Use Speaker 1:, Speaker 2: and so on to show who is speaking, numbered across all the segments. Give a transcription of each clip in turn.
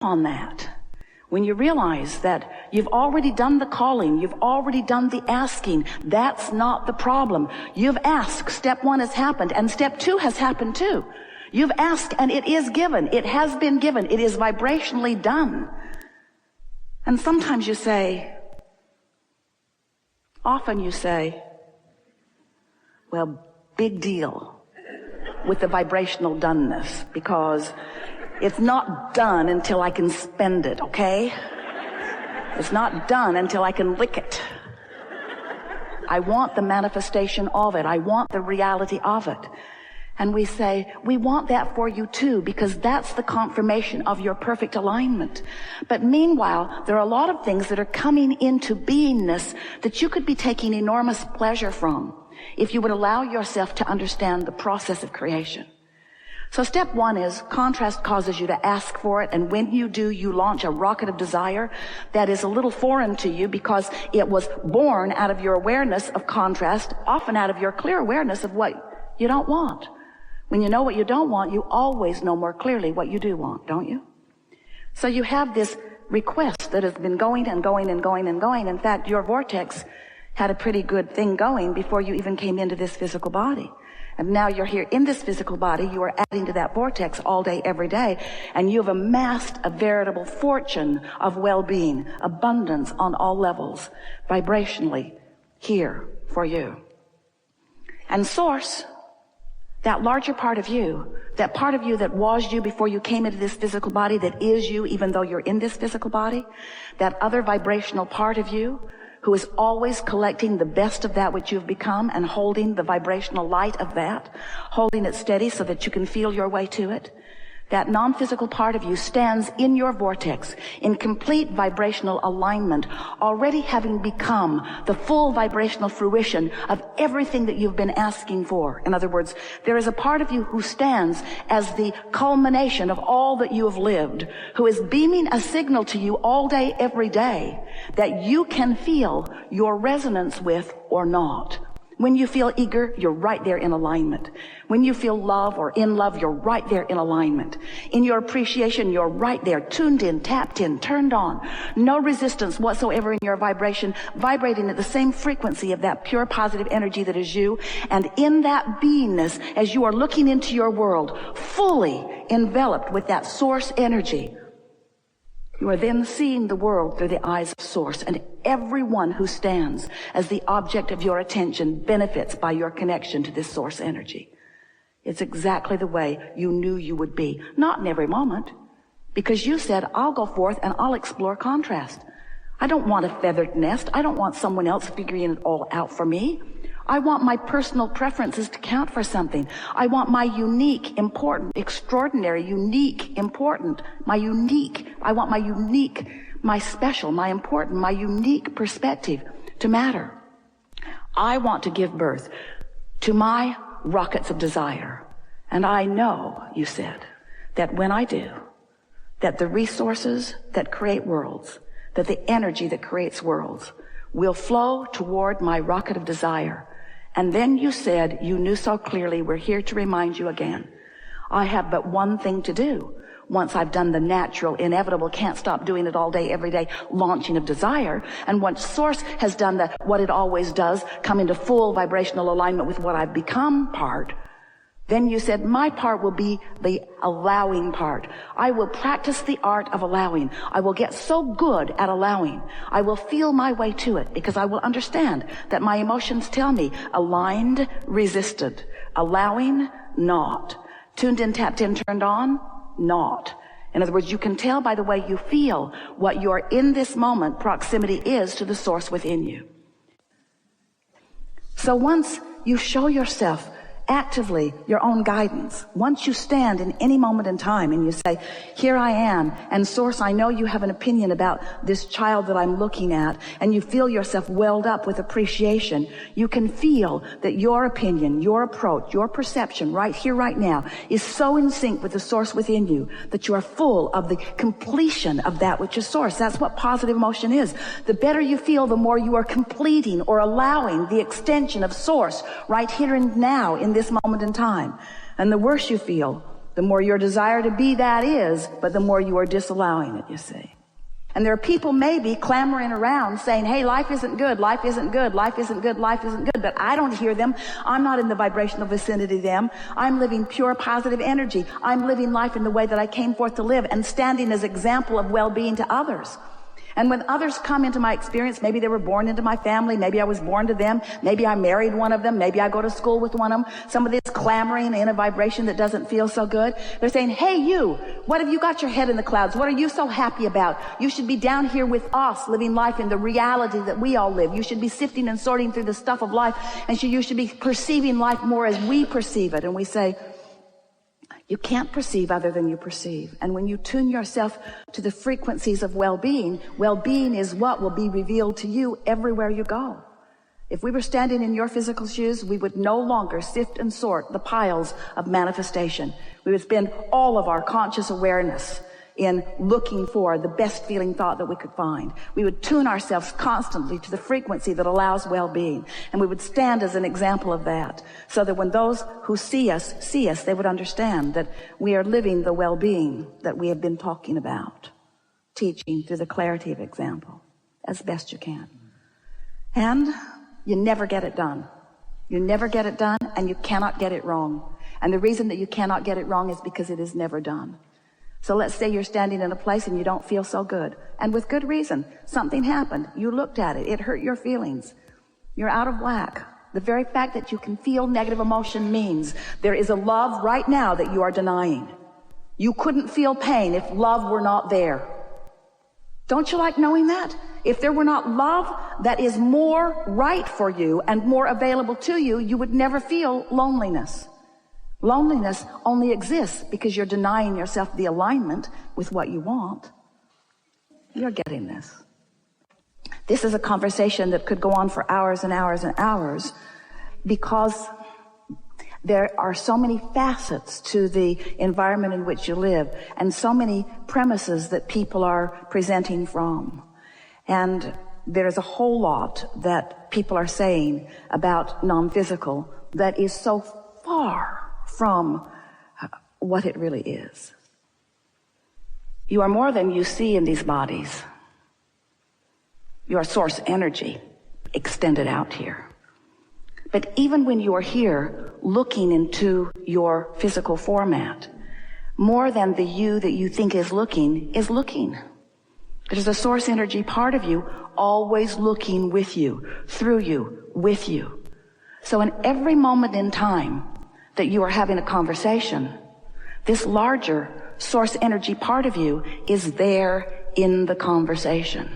Speaker 1: on that, when you realize that you've already done the calling, you've already done the asking, that's not the problem. You've asked, step 1 has happened, and step 2 has happened too. You've asked and it is given. It has been given. It is vibrationally done. And sometimes you say, often you say, well, big deal with the vibrational doneness, because it's not done until I can spend it, okay? It's not done until I can lick it. I want the manifestation of it. I want the reality of it. And we say, we want that for you too, because that's the confirmation of your perfect alignment. But meanwhile, there are a lot of things that are coming into beingness that you could be taking enormous pleasure from if you would allow yourself to understand the process of creation. So step 1 is contrast causes you to ask for it, and when you do, you launch a rocket of desire that is a little foreign to you because it was born out of your awareness of contrast, often out of your clear awareness of what you don't want. When you know what you don't want, you always know more clearly what you do want, don't you? So you have this request that has been going and going and going and going. In fact, your vortex had a pretty good thing going before you even came into this physical body. And now you're here in this physical body, you are adding to that vortex all day, every day, and you've amassed a veritable fortune of well-being, abundance on all levels, vibrationally here for you. And Source, that larger part of you, that part of you that was you before you came into this physical body, that is you even though you're in this physical body, that other vibrational part of you who is always collecting the best of that which you've become and holding the vibrational light of that, holding it steady so that you can feel your way to it. That non-physical part of you stands in your vortex in complete vibrational alignment, already having become the full vibrational fruition of everything that you've been asking for. In other words, there is a part of you who stands as the culmination of all that you have lived, who is beaming a signal to you all day, every day, that you can feel your resonance with or not. When you feel eager, you're right there in alignment. When you feel love or in love, you're right there in alignment. In your appreciation, you're right there, tuned in, tapped in, turned on. No resistance whatsoever in your vibration, vibrating at the same frequency of that pure positive energy that is you. And in that beingness, as you are looking into your world, fully enveloped with that source energy, you are then seeing the world through the eyes of Source, and everyone who stands as the object of your attention benefits by your connection to this source energy. It's exactly the way you knew you would be. Not in every moment, because you said, I'll go forth and I'll explore contrast. I don't want a feathered nest. I don't want someone else figuring it all out for me. I want my personal preferences to count for something. I want my unique, important, extraordinary, unique, important, my special, my important, my unique perspective to matter. I want to give birth to my rockets of desire. And I know, you said, that when I do, that the resources that create worlds, that the energy that creates worlds will flow toward my rocket of desire. And then you said, you knew so clearly, we're here to remind you again, I have but one thing to do. Once I've done the natural, inevitable, can't stop doing it all day, every day, launching of desire, and once Source has done what it always does, come into full vibrational alignment with what I've become part, then you said, my part will be the allowing part. I will practice the art of allowing. I will get so good at allowing. I will feel my way to it because I will understand that my emotions tell me aligned, resisted, allowing, not, tuned in, tapped in, turned on, not. In other words, you can tell by the way you feel what your in this moment proximity is to the source within you. So once you show yourself actively your own guidance, once you stand in any moment in time and you say, here I am, and Source, I know you have an opinion about this child that I'm looking at, and you feel yourself welled up with appreciation, you can feel that your opinion, your approach, your perception right here, right now is so in sync with the Source within you that you are full of the completion of that which is Source. That's what positive emotion is. The better you feel, the more you are completing or allowing the extension of Source right here and now in this moment in time. And the worse you feel, the more your desire to be that is, but the more you are disallowing it, you see. And there are people maybe clamoring around saying, hey, life isn't good, life isn't good, life isn't good, life isn't good. But I don't hear them. I'm not in the vibrational vicinity of them. I'm living pure positive energy. I'm living life in the way that I came forth to live and standing as example of well-being to others. And when others come into my experience, maybe they were born into my family, maybe I was born to them, maybe I married one of them, maybe I go to school with one of them, somebody that's clamoring in a vibration that doesn't feel so good. They're saying, hey, you, what have you got your head in the clouds? What are you so happy about? You should be down here with us, living life in the reality that we all live. You should be sifting and sorting through the stuff of life, and you should be perceiving life more as we perceive it. And we say, you can't perceive other than you perceive. And when you tune yourself to the frequencies of well-being, well-being is what will be revealed to you everywhere you go. If we were standing in your physical shoes, we would no longer sift and sort the piles of manifestation. We would spend all of our conscious awareness in looking for the best feeling thought that we could find. We would tune ourselves constantly to the frequency that allows well-being. And we would stand as an example of that, so that when those who see us, they would understand that we are living the well-being that we have been talking about, teaching through the clarity of example as best you can. And you never get it done. You never get it done, and you cannot get it wrong. And the reason that you cannot get it wrong is because it is never done. So let's say you're standing in a place and you don't feel so good. And with good reason. Something happened. You looked at it. It hurt your feelings. You're out of whack. The very fact that you can feel negative emotion means there is a love right now that you are denying. You couldn't feel pain if love were not there. Don't you like knowing that? If there were not love that is more right for you and more available to you, you would never feel loneliness. Loneliness only exists because you're denying yourself the alignment with what you want. You're getting this. This is a conversation that could go on for hours and hours and hours, because there are so many facets to the environment in which you live and so many premises that people are presenting from. And there's a whole lot that people are saying about non-physical that is so far from what it really is. You are more than you see in these bodies. You are source energy extended out here. But even when you are here looking into your physical format, more than the you that you think is looking. There's a source energy part of you always looking with you, through you, with you. So in every moment in time that you are having a conversation, this larger source energy part of you is there in the conversation.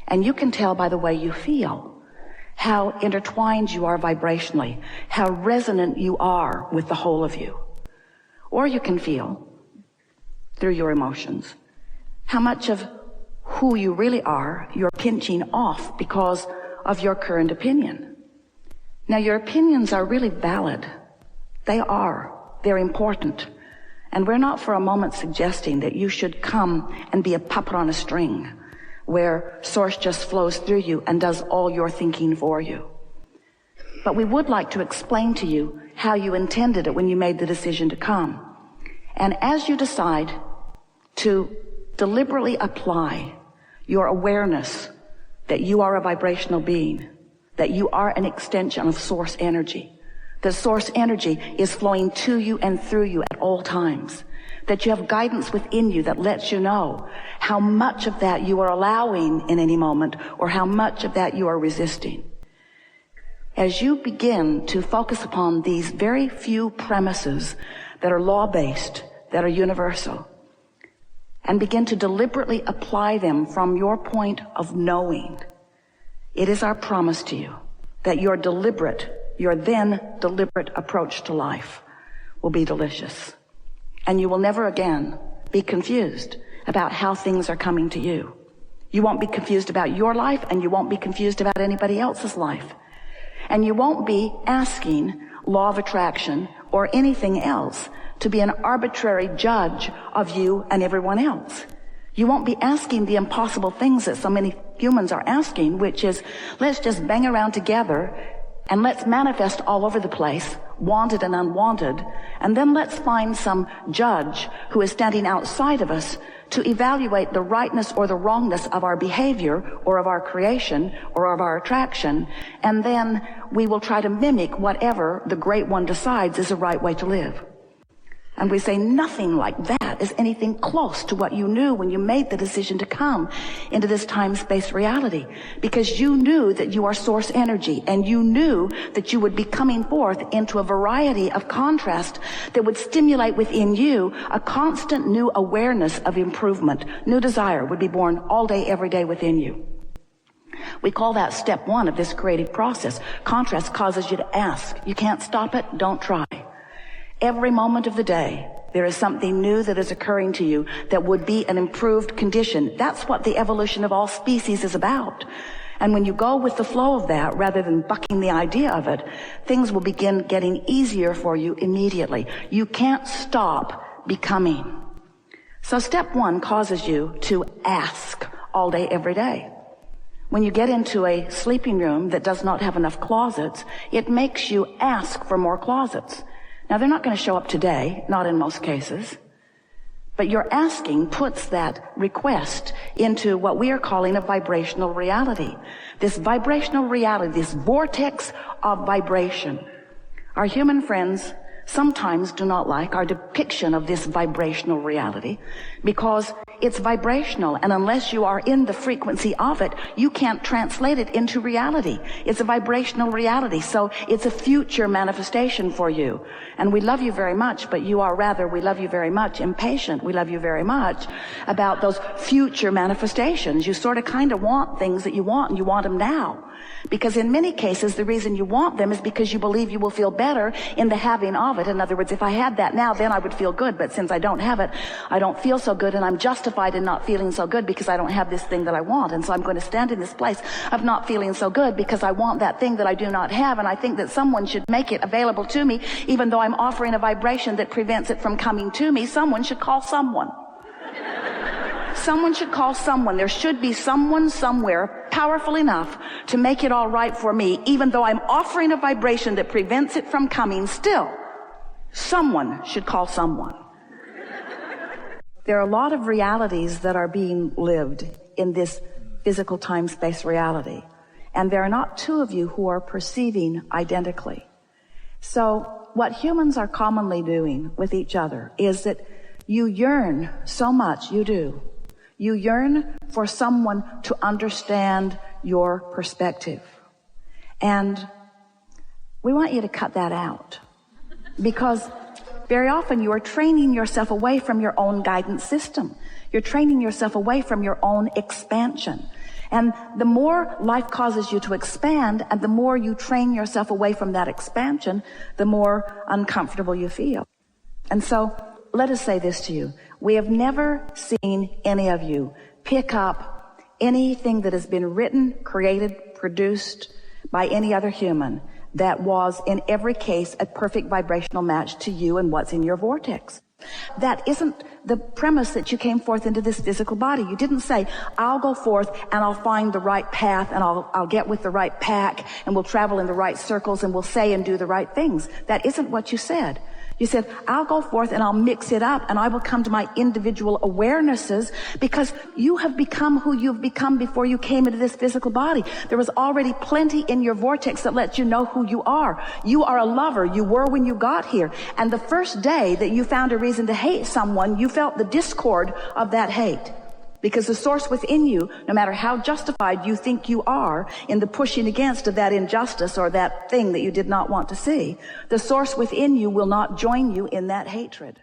Speaker 1: And you can tell by the way you feel how intertwined you are vibrationally, how resonant you are with the whole of you. Or you can feel, through your emotions, how much of who you really are you're pinching off because of your current opinion. Now, your opinions are really valid. They are. They're important. And we're not for a moment suggesting that you should come and be a puppet on a string where source just flows through you and does all your thinking for you. But we would like to explain to you how you intended it when you made the decision to come. And as you decide to deliberately apply your awareness that you are a vibrational being, that you are an extension of source energy, that source energy is flowing to you and through you at all times, that you have guidance within you that lets you know how much of that you are allowing in any moment or how much of that you are resisting. As you begin to focus upon these very few premises that are law-based, that are universal, and begin to deliberately apply them from your point of knowing, it is our promise to you that your then deliberate approach to life will be delicious. And you will never again be confused about how things are coming to you. You won't be confused about your life, and you won't be confused about anybody else's life. And you won't be asking law of attraction or anything else to be an arbitrary judge of you and everyone else. You won't be asking the impossible things that so many humans are asking, which is, let's just bang around together And let's manifest all over the place, wanted and unwanted, and then let's find some judge who is standing outside of us to evaluate the rightness or the wrongness of our behavior or of our creation or of our attraction, and then we will try to mimic whatever the Great One decides is the right way to live. And we say nothing like that is anything close to what you knew when you made the decision to come into this time-space reality, because you knew that you are source energy, and you knew that you would be coming forth into a variety of contrast that would stimulate within you a constant new awareness of improvement. New desire would be born all day, every day within you. We call that step one of this creative process. Contrast causes you to ask. You can't stop it. Don't try. Every moment of the day, there is something new that is occurring to you that would be an improved condition. That's what the evolution of all species is about. And when you go with the flow of that, rather than bucking the idea of it, things will begin getting easier for you immediately. You can't stop becoming. So step one causes you to ask all day, every day. When you get into a sleeping room that does not have enough closets, it makes you ask for more closets. Now, they're not going to show up today, not in most cases, but your asking puts that request into what we are calling a vibrational reality. This vibrational reality, this vortex of vibration. Our human friends sometimes do not like our depiction of this vibrational reality because it's vibrational, and unless you are in the frequency of it, you can't translate it into reality. It's a vibrational reality, so it's a future manifestation for you. And we love you very much, but you are rather, we love you very much, impatient. We love you very much about those future manifestations. You sort of kind of want things that you want, and you want them now. Because in many cases, the reason you want them is because you believe you will feel better in the having of it. In other words, if I had that now, then I would feel good. But since I don't have it, I don't feel so good, and I'm justified in not feeling so good because I don't have this thing that I want. And so I'm going to stand in this place of not feeling so good because I want that thing that I do not have, and I think that someone should make it available to me, even though I'm offering a vibration that prevents it from coming to me. Someone should call someone. Someone should call someone. There should be someone somewhere powerful enough to make it all right for me, even though I'm offering a vibration that prevents it from coming. Still, someone should call someone. There are a lot of realities that are being lived in this physical time-space reality, and there are not two of you who are perceiving identically. So what humans are commonly doing with each other is that you yearn so much, you do. You yearn for someone to understand your perspective. And we want you to cut that out, because very often you are training yourself away from your own guidance system. You're training yourself away from your own expansion. And the more life causes you to expand, and the more you train yourself away from that expansion, the more uncomfortable you feel. And so, let us say this to you. We have never seen any of you pick up anything that has been written, created, produced by any other human that was in every case a perfect vibrational match to you and what's in your vortex. That isn't the premise that you came forth into this physical body. You didn't say, I'll go forth and I'll find the right path, and I'll get with the right pack, and we'll travel in the right circles, and we'll say and do the right things. That isn't what you said. You said, I'll go forth and I'll mix it up, and I will come to my individual awarenesses, because you have become who you've become before you came into this physical body. There was already plenty in your vortex that lets you know who you are. You are a lover. You were when you got here. And the first day that you found a reason to hate someone, you felt the discord of that hate. Because the source within you, no matter how justified you think you are in the pushing against of that injustice or that thing that you did not want to see, the source within you will not join you in that hatred.